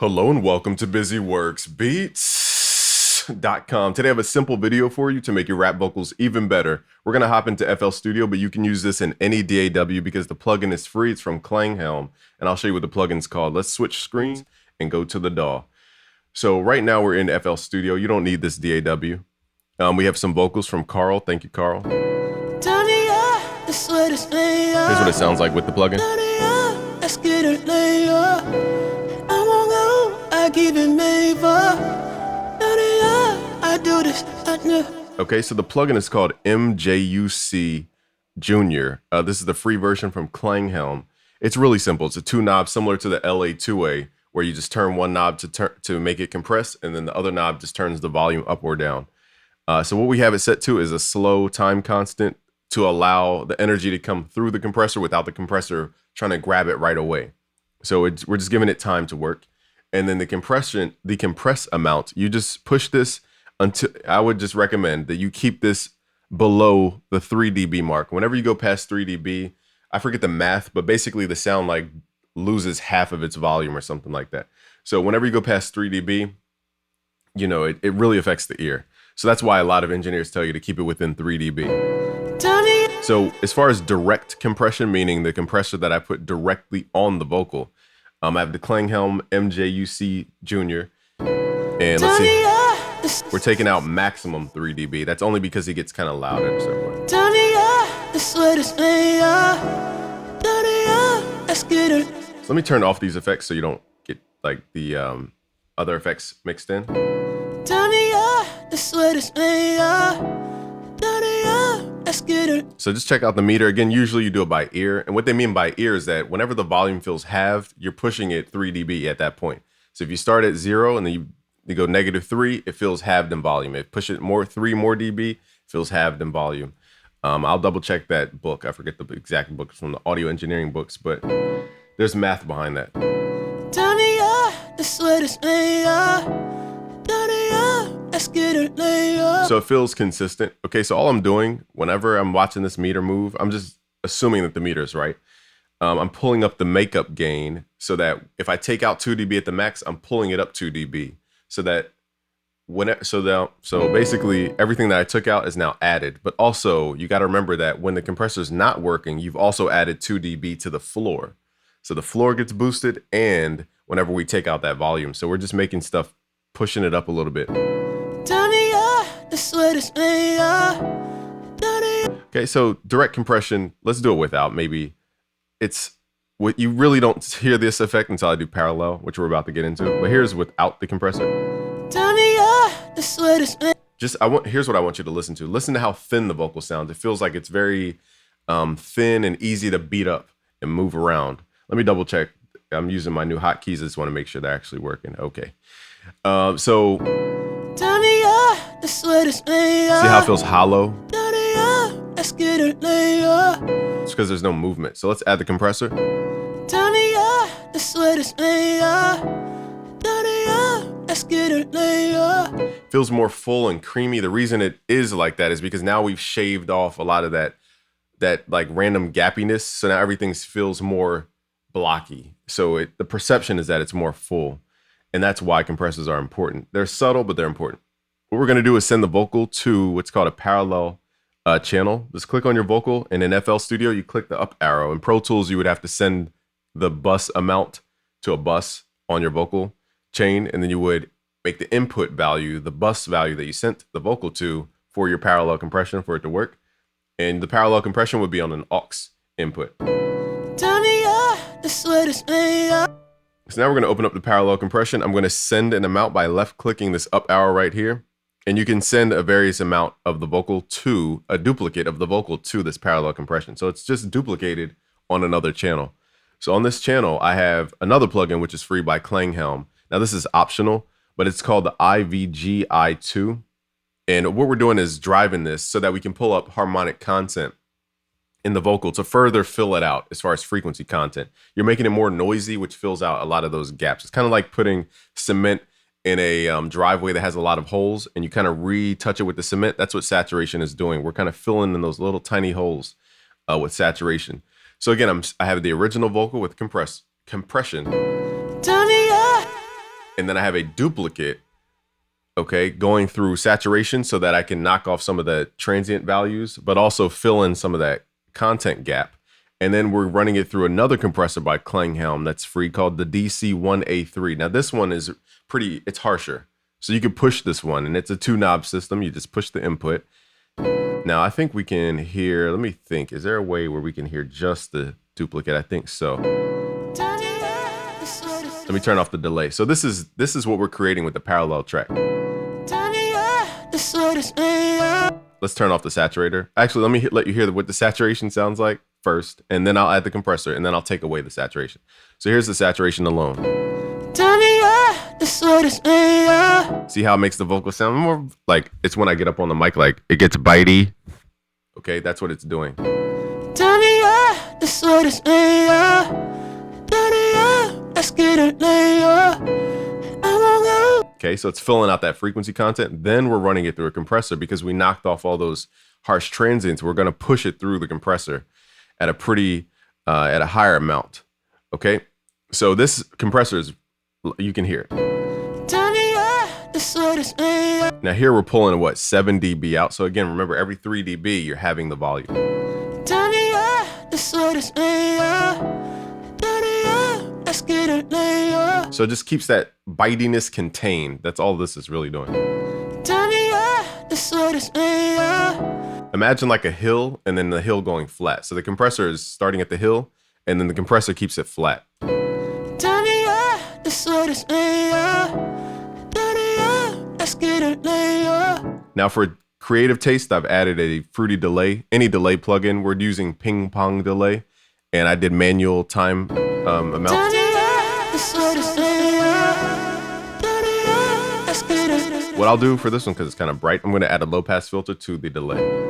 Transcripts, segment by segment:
Hello and welcome to BusyWorksBeats.com. Today I have a simple video for you to make your rap vocals even better. We're going to hop into FL Studio, but you can use this in any DAW because the plugin is free. It's from Klanghelm, and I'll show you what the plugin's called. Let's switch screens and go to the DAW. So right now we're in FL Studio. You don't need this DAW. We have some vocals from Carl. Thank you, Carl. Here's what it sounds like with the plugin. Okay, so the plugin is called MJUC Junior. This is the free version from Klanghelm. It's really simple. It's a two knob similar to the LA2A, where you just turn one knob to make it compress, and then the other knob just turns the volume up or down. So what we have it set to is a slow time constant to allow the energy to come through the compressor without the compressor trying to grab it right away. So we're just giving it time to work. And then the compress amount, you just push this until, I would just recommend that you keep this below the 3 dB mark. Whenever you go past 3 dB, I forget the math, but basically the sound like loses half of its volume or something like that. So whenever you go past 3 dB, you know, it really affects the ear. So that's why a lot of engineers tell you to keep it within 3 dB. So as far as direct compression, meaning the compressor that I put directly on the vocal, I have the Klanghelm MJUC Junior, and let's see, we're taking out maximum 3 dB. That's only because it gets kind of loud at a certain point. So let me turn off these effects so you don't get like the other effects mixed in. So just check out the meter. Again, usually you do it by ear. And what they mean by ear is that whenever the volume feels halved, you're pushing it 3 dB at that point. So if you start at 0 and then you go -3, it feels halved in volume. If push it 3 more dB, it feels halved in volume. I'll double check that book. I forget the exact book from the audio engineering books, but there's math behind that. So it feels consistent. Okay, so all I'm doing whenever I'm watching this meter move, I'm just assuming that the meter is right. I'm pulling up the makeup gain so that if I take out 2 dB at the max, I'm pulling it up 2 dB so that so basically everything that I took out is now added. But also you got to remember that when the compressor is not working, you've also added 2 dB to the floor. So the floor gets boosted, and whenever we take out that volume, so we're just making stuff, pushing it up a little bit. Okay, so direct compression, let's do it without. Maybe it's what you really don't hear this effect until I do parallel, which we're about to get into. But here's without the compressor. Here's what I want you to listen to. Listen to how thin the vocal sounds. It feels like it's very thin and easy to beat up and move around. Let me double check. I'm using my new hotkeys. I just want to make sure they're actually working. Okay. So see how it feels hollow? It's because there's no movement. So let's add the compressor. Feels more full and creamy. The reason it is like that is because now we've shaved off a lot of that like random gappiness. So now everything feels more blocky. So the perception is that it's more full. And that's why compressors are important. They're subtle, but they're important. What we're going to do is send the vocal to what's called a parallel channel. Just click on your vocal, and in FL Studio, you click the up arrow. In Pro Tools, you would have to send the bus amount to a bus on your vocal chain, and then you would make the input value, the bus value that you sent the vocal to, for your parallel compression for it to work. And the parallel compression would be on an aux input. So now we're going to open up the parallel compression. I'm going to send an amount by left-clicking this up arrow right here. And you can send a various amount of the vocal to a duplicate of the vocal to this parallel compression. So it's just duplicated on another channel. So on this channel, I have another plugin, which is free by Klanghelm. Now this is optional, but it's called the IVGi2. And what we're doing is driving this so that we can pull up harmonic content in the vocal to further fill it out as far as frequency content. You're making it more noisy, which fills out a lot of those gaps. It's kind of like putting cement in a driveway that has a lot of holes, and you kind of retouch it with the cement. That's what saturation is doing. We're kind of filling in those little tiny holes with saturation. So again, I have the original vocal with compression. and then I have a duplicate, okay, going through saturation so that I can knock off some of the transient values, but also fill in some of that content gap. And then we're running it through another compressor by Klanghelm that's free called the DC1A3. Now this one is it's harsher. So you can push this one, and it's a 2-knob system. You just push the input. Now I think we can hear, let me think, is there a way where we can hear just the duplicate? I think so. Let me turn off the delay. So this is what we're creating with the parallel track. Let's turn off the saturator. Actually, let me let you hear what the saturation sounds like first, and then I'll add the compressor, and then I'll take away the saturation. So here's the saturation alone. See how it makes the vocal sound more like it's when I get up on the mic, like it gets bitey. Okay, that's what it's doing. Okay, so it's filling out that frequency content. Then we're running it through a compressor because we knocked off all those harsh transients. We're going to push it through the compressor at a higher amount. Okay, so this compressor is, you can hear it. Now here we're pulling what, 7 dB out. So again, remember every 3 dB you're having the volume. So it just keeps that bitiness contained. That's all this is really doing. Imagine like a hill and then the hill going flat. So the compressor is starting at the hill and then the compressor keeps it flat. Now for creative taste, I've added a Fruity delay, any delay plugin. We're using Ping Pong delay, and I did manual time amount. What I'll do for this one, because it's kind of bright, I'm going to add a low pass filter to the delay.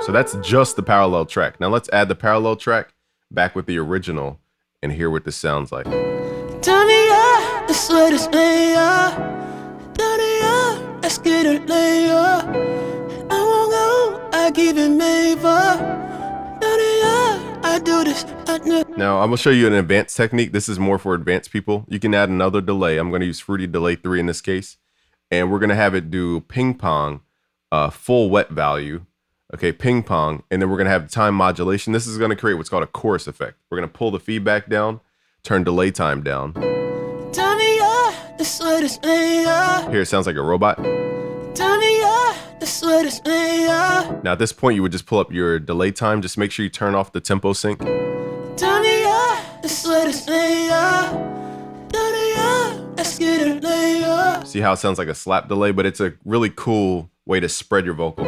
So that's just the parallel track. Now let's add the parallel track back with the original and hear what this sounds like. Now I'm gonna show you an advanced technique. This is more for advanced people. You can add another delay. I'm gonna use Fruity Delay 3 in this case, and we're gonna have it do ping pong, full wet value. Okay, ping pong, and then we're gonna have time modulation. This is gonna create what's called a chorus effect. We're gonna pull the feedback down, turn delay time down. Here it sounds like a robot. Now at this point you would just pull up your delay time. Just make sure you turn off the tempo sync. See how it sounds like a slap delay, but it's a really cool way to spread your vocal.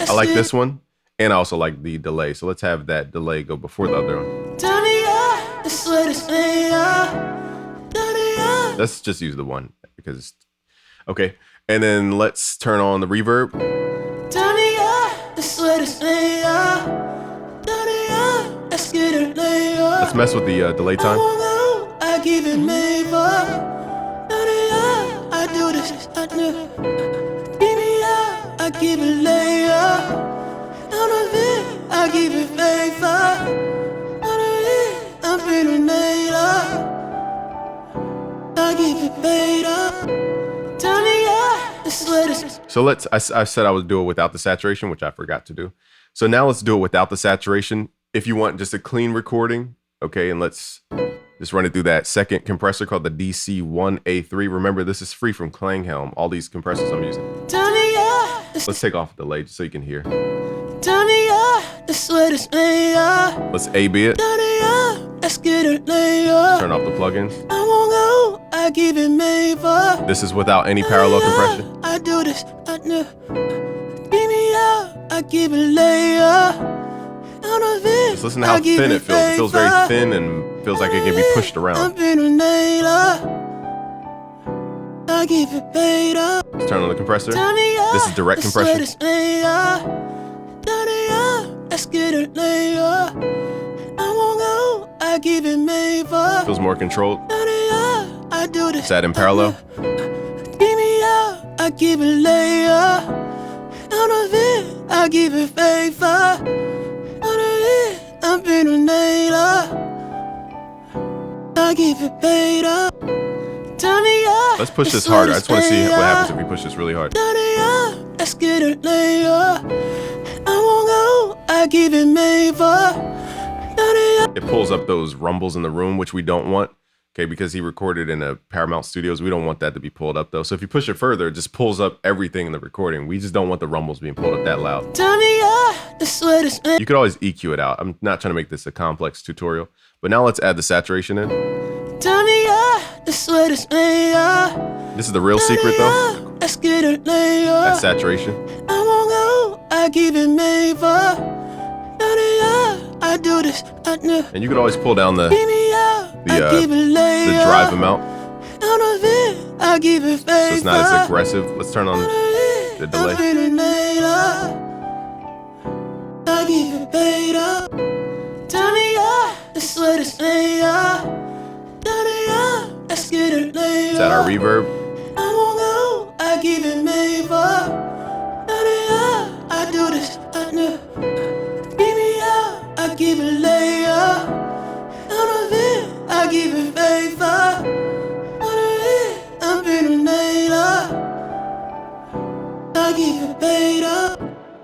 I like this one, and I also like the delay. So let's have that delay go before the other one. Let's just use the one because, okay. And then let's turn on the reverb. Let's mess with the delay time. So I said I would do it without the saturation, which I forgot to do. So now let's do it without the saturation. If you want just a clean recording, okay, and let's just run it through that second compressor called the DC1A3. Remember, this is free from Klanghelm, all these compressors I'm using. Let's take off the delay just so you can hear. Let's A-B it. Turn off the plugins. This is without any parallel compression. Just listen to how thin it feels. It feels very thin and feels like it can be pushed around. Let's turn on the compressor. This is direct compression. Feels more controlled. Is that in parallel? I give it layer. Out of it, I give it favor. Out of it, I'm been a nailor. I give it beta. Turn me up. Let's push this harder. I just want to see what happens if we push this really hard. Turn it up. Let's get it later. I won't go. I give it favor. It pulls up those rumbles in the room, which we don't want. Okay, because he recorded in a Paramount Studios. We don't want that to be pulled up though. So if you push it further, it just pulls up everything in the recording. We just don't want the rumbles being pulled up that loud. Turn me up. You could always EQ it out. I'm not trying to make this a complex tutorial, but now let's add the saturation in. Turn me up. This is the real secret though. Let's get it later. That saturation. I won't go. I give it favor. I do this. I know. And you could always pull down the drive amount. Out of it, I give it favor. So it's not as aggressive. Let's turn on the delay. I give it beta. Turn me up. This is let's get it later. Is that our reverb? I won't go. I give it favor. I do this. I know. I give it layer. Out of it, I give it favor. Out of it, I'm been a nailor. I give it beta.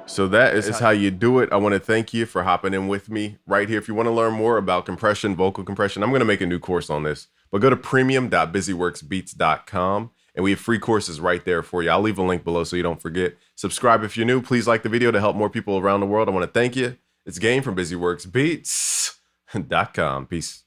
So that is how you do it. I want to thank you for hopping in with me right here. If you want to learn more about compression, vocal compression, I'm going to make a new course on this. But go to premium.busyworksbeats.com and we have free courses right there for you. I'll leave a link below so you don't forget. Subscribe if you're new. Please like the video to help more people around the world. I want to thank you. It's Game from BusyWorksBeats.com. Peace.